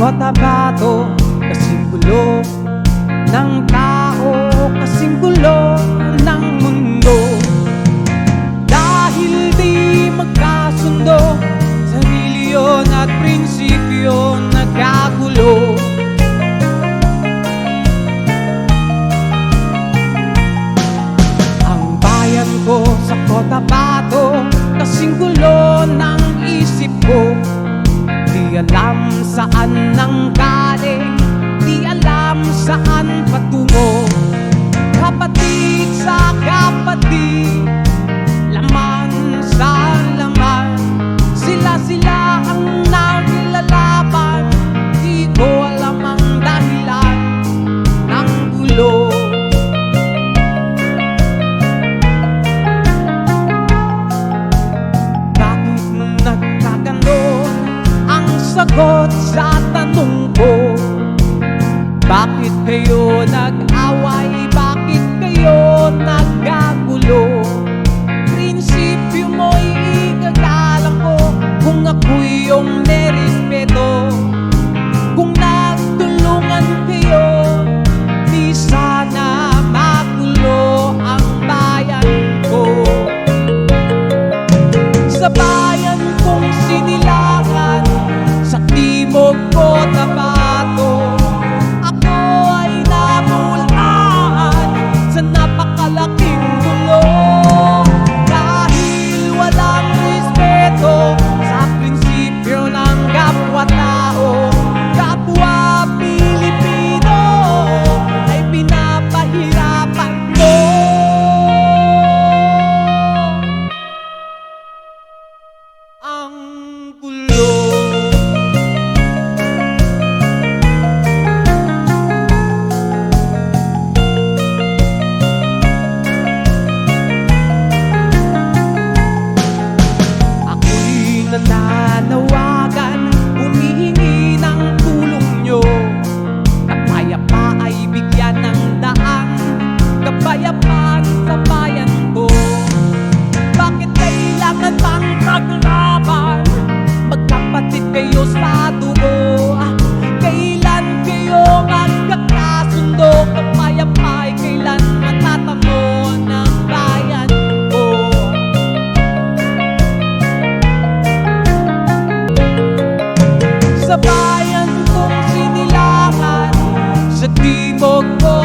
Cotabato, kasing gulo ng tao, kasing gulo ng mundo. Dahil di magkasundo sa reliyon at prinsipyo nagkagulo. Ang bayan ko sa Cotabato, kasing gulo ng isip ko. Di alam saan nang galing, di alam saan patungo. Kapatid sa kapatid, laman sa laman, sila ang naglalaban. Di ko alam ang dahilan ng gulo. Bakit nagkaganon ang sagot sa tanong ko? Bakit kayo nag-away? Bakit kayo nagkagulo? Prinsipyo mo'y igagalang ko kung ako'y iyong nerespeto. Kung nagtulungan kayo, di sana magulo ang bayan ko. Sa bayan kong sinilangan, sa timog Cotabato, ako ay namulaan sa napakalaking gulo. Dahil walang respeto sa prinsipyo ng kapwa-tao, kapwa Pilipino ay pinapahirapan mo. Ang gulo. Nananawagan, humihingi ng tulong nyo. Kapayapa ay bigyan ng daan, kapayapaan sa bayan ko. Bakit kailangan bang maglaban? Magkapatid kayo sa dugo. Kailan kayo magkakasundo? Kapayapa ay kailan matatamo ng bayan ko? Sa bayan kong sinilangan, sa timog ko